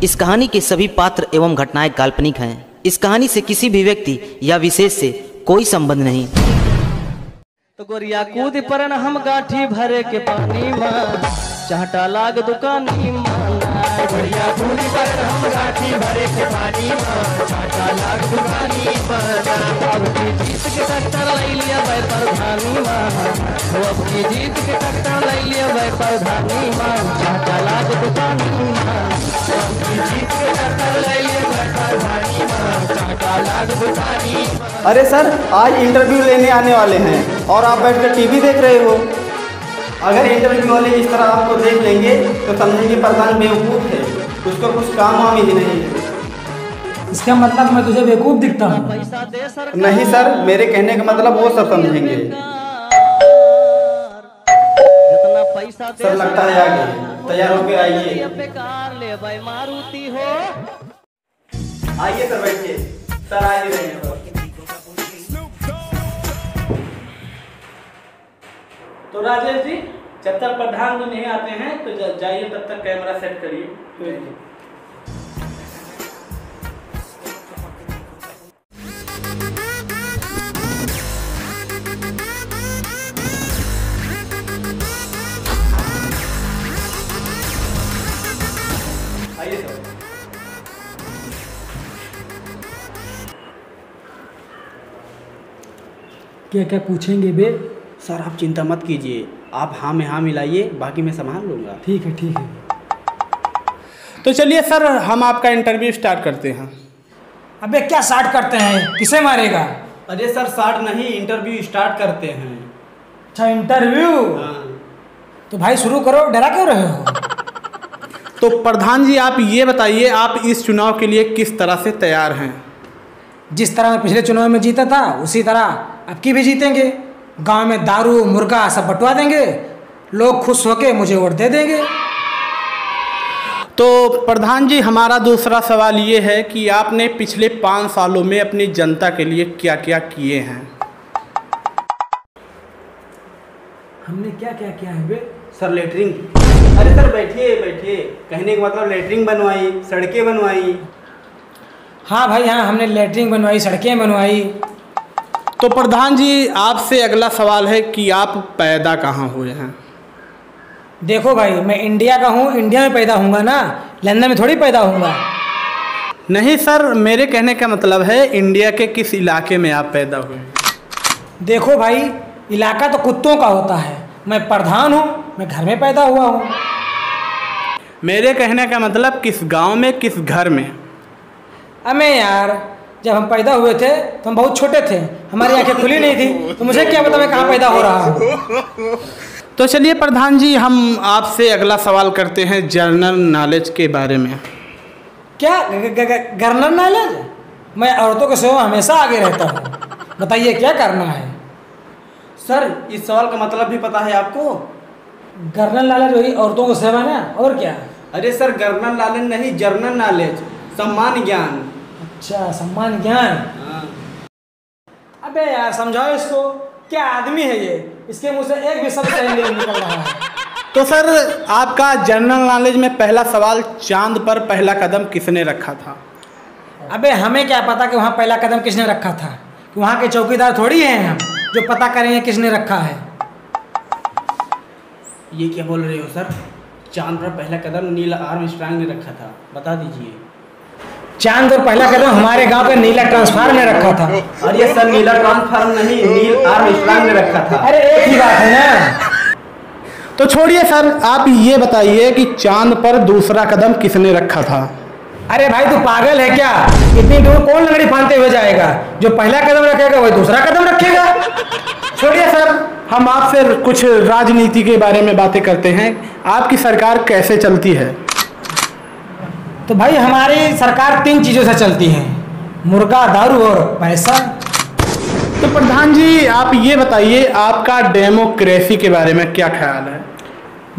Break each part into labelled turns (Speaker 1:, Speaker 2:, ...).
Speaker 1: इस कहानी के सभी पात्र एवं घटनाएं काल्पनिक हैं। इस कहानी से किसी भी व्यक्ति या विशेष से कोई संबंध नहीं।
Speaker 2: तो गोरिया कूद पर हम गाठी भरे के पानी में चाहटा लाग दुकानी गोरिया कूद पर हम गाठी भरे के पानी में चाहटा लाग दुकानी अब की जीत के टक्कर ले लिया भाई प्रधानी अब की जीत के टक्कर ले लिया भाई प्रधानी चाहटा लाग दुकानी
Speaker 3: अरे सर, आज इंटरव्यू लेने आने वाले हैं और आप बैठकर टीवी देख रहे हो। अगर इंटरव्यू वाले इस तरह आपको देख लेंगे तो समझेंगे प्रधान बेवकूफ़ है, उसको कुछ काम वाम ही नहीं है।
Speaker 4: इसका मतलब मैं तुझे बेवकूफ़ दिखता हूँ?
Speaker 3: नहीं सर, मेरे कहने का मतलब वो सब समझेंगे। सर लगता है आ गए, तैयार होके आइए। आइए सर, बैठिए। सर आ ही रहे हैं।
Speaker 5: तो राजेश जी, जब तक प्रधान जी नहीं आते हैं तो जाइए, तब तक कैमरा सेट करिए। आइए सर।
Speaker 4: क्या क्या पूछेंगे बे?
Speaker 3: सर आप चिंता मत कीजिए, आप हाँ में हाँ मिलाइए, बाकी मैं संभाल लूँगा।
Speaker 4: ठीक है ठीक है।
Speaker 5: तो चलिए सर, हम आपका इंटरव्यू स्टार्ट करते हैं।
Speaker 4: अबे क्या स्टार्ट करते हैं? किसे मारेगा?
Speaker 3: अरे सर स्टार्ट नहीं, इंटरव्यू स्टार्ट करते हैं।
Speaker 4: अच्छा इंटरव्यू?
Speaker 3: हाँ।
Speaker 4: तो भाई शुरू करो, डरा क्यों रहे हो?
Speaker 5: तो प्रधान जी आप ये बताइए, आप इस चुनाव के लिए किस तरह से तैयार हैं?
Speaker 4: जिस तरह मैं पिछले चुनाव में जीता था उसी तरह अब की भी जीतेंगे। गांव में दारू मुर्गा सब बंटवा देंगे, लोग खुश होके मुझे वोट दे देंगे।
Speaker 5: तो प्रधान जी हमारा दूसरा सवाल ये है कि आपने पिछले 5 सालों में अपनी जनता के लिए क्या क्या किए हैं?
Speaker 4: हमने क्या क्या किया है बे?
Speaker 3: Sir lettering. अरे सर बैठिए बैठिए, कहने का मतलब लेटरिंग बनवाई, सड़कें बनवाई।
Speaker 4: हाँ भाई हाँ, हमने लेटरिंग बनवाई, सड़कें बनवाई।
Speaker 5: तो प्रधान जी आपसे अगला सवाल है कि आप पैदा कहाँ हुए हैं?
Speaker 4: देखो भाई, मैं इंडिया का हूँ, इंडिया में पैदा होऊंगा ना, लंदन में थोड़ी पैदा होऊंगा।
Speaker 5: नहीं सर, मेरे कहने का मतलब है इंडिया के किस इलाके में आप पैदा हुए?
Speaker 4: देखो भाई, इलाका तो कुत्तों का होता है, मैं प्रधान हूँ, मैं घर में पैदा हुआ हूँ।
Speaker 5: मेरे कहने का मतलब किस गांव में, किस घर में?
Speaker 4: अबे यार, जब हम पैदा हुए थे तो हम बहुत छोटे थे, हमारी आंखें खुली नहीं थी, तो मुझे क्या पता मैं कहाँ पैदा हो रहा हूँ।
Speaker 5: तो चलिए प्रधान जी, हम आपसे अगला सवाल करते हैं जनरल नॉलेज के बारे में।
Speaker 4: क्या जनरल नॉलेज? मैं औरतों की सेवा हमेशा आगे रहता हूँ, बताइए क्या करना है?
Speaker 3: सर इस सवाल का मतलब भी पता है आपको?
Speaker 4: जनरल नॉलेज वही औरतों की सेवा ना, और क्या?
Speaker 3: अरे सर जनरल नॉलेज नहीं, जनरल नॉलेज, सम्मान ज्ञान।
Speaker 4: अच्छा सम्मान ज्ञान। अबे यार समझाओ इसको, क्या आदमी है ये, इसके मुंह से एक भी शब्द सही नहीं निकल रहा है।
Speaker 5: तो सर आपका जनरल नॉलेज में पहला सवाल, चांद पर पहला कदम किसने रखा था?
Speaker 4: अबे हमें क्या पता कि वहाँ पहला कदम किसने रखा था, कि वहाँ के चौकीदार थोड़ी हैं हम जो पता करेंगे किसने रखा है।
Speaker 3: ये क्या बोल रहे हो सर? चांद पर पहला कदम नील आर्मस्ट्रांग ने रखा था, बता दीजिए।
Speaker 4: चांद पर पहला कदम हमारे गांव पे नीला ट्रांसफार्म ने रखा था।
Speaker 3: अरे सर नीला ट्रांसफार्म नहीं, नील आर्मस्ट्रांग ने रखा था।
Speaker 4: अरे एक ही बात है ना।
Speaker 5: तो छोड़िए सर, आप ये बताइए कि चांद पर दूसरा कदम किसने रखा था?
Speaker 4: अरे भाई तू पागल है क्या? इतनी दूर कौन लंगड़ी फांदते हुए जाएगा? जो पहला कदम रखेगा वही दूसरा कदम रखेगा।
Speaker 5: छोड़िए सर, हम आपसे कुछ राजनीति के बारे में बातें करते हैं। आपकी सरकार कैसे चलती है?
Speaker 4: तो भाई हमारी सरकार 3 चीज़ों से चलती है, मुर्गा, दारू और पैसा।
Speaker 5: तो प्रधान जी आप ये बताइए, आपका डेमोक्रेसी के बारे में क्या ख्याल है?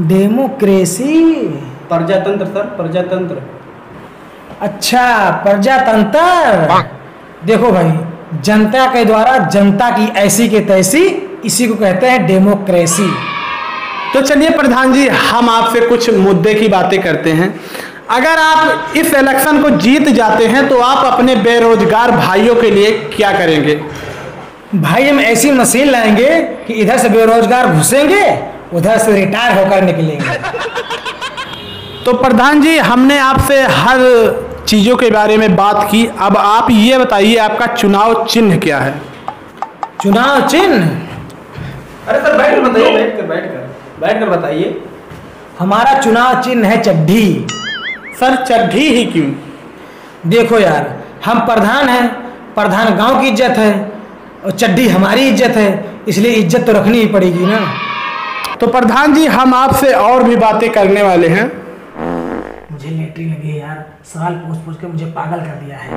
Speaker 4: डेमोक्रेसी?
Speaker 3: प्रजातंत्र सर, प्रजातंत्र।
Speaker 4: अच्छा प्रजातंत्र। देखो भाई, जनता के द्वारा जनता की ऐसी के तैसी, इसी को कहते हैं डेमोक्रेसी।
Speaker 5: तो चलिए प्रधान जी, हम आपसे कुछ मुद्दे की बातें करते हैं। अगर आप इस इलेक्शन को जीत जाते हैं तो आप अपने बेरोजगार भाइयों के लिए क्या करेंगे?
Speaker 4: भाई हम ऐसी मशीन लाएंगे कि इधर से बेरोजगार घुसेंगे, उधर से रिटायर होकर निकलेंगे।
Speaker 5: तो प्रधान जी, हमने आपसे हर चीज़ों के बारे में बात की। अब आप ये बताइए, आपका चुनाव चिन्ह क्या है?
Speaker 4: चुनाव चिन्ह?
Speaker 3: अरे सर बैठ कर बताइए, बैठ कर बताइए।
Speaker 4: हमारा चुनाव चिन्ह है चड्ढी।
Speaker 5: सर चड्ढी ही क्यों?
Speaker 4: देखो यार, हम प्रधान हैं, प्रधान गांव की इज्जत है और चड्ढी हमारी इज्जत है, इसलिए इज्जत तो रखनी ही पड़ेगी ना।
Speaker 5: तो प्रधान जी, हम आपसे और भी बातें करने वाले हैं।
Speaker 4: मुझे लेटरी लगी है यार, सवाल पूछ पूछ के मुझे पागल कर दिया है।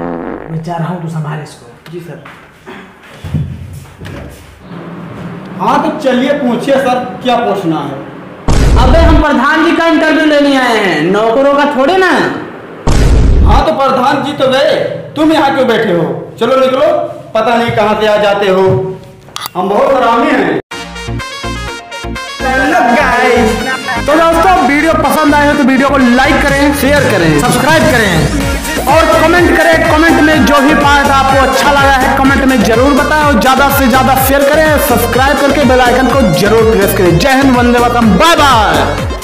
Speaker 4: मैं चाह रहा हूँ तू संभाल इसको।
Speaker 3: जी सर। हाँ तो चलिए पूछिए सर, क्या पूछना है?
Speaker 2: अबे हम प्रधान जी का इंटरव्यू लेने आए हैं, नौकरों का थोड़े ना।
Speaker 3: हाँ तो प्रधान जी तो गए, तुम यहाँ क्यों बैठे हो? चलो निकलो, पता नहीं कहाँ से आ जाते हो। हम बहुत हरामी हैं।
Speaker 5: तो दोस्तों, वीडियो पसंद आए हो तो वीडियो को लाइक करें, शेयर करें,
Speaker 4: सब्सक्राइब करें
Speaker 5: और कमेंट करें। कमेंट में जो भी पार्ट आपको अच्छा लगा है कमेंट में जरूर बताएं और ज्यादा से ज्यादा शेयर करें। सब्सक्राइब करके बेल आइकन को जरूर प्रेस करें। जय हिंद, वंदे मातरम, बाय बाय।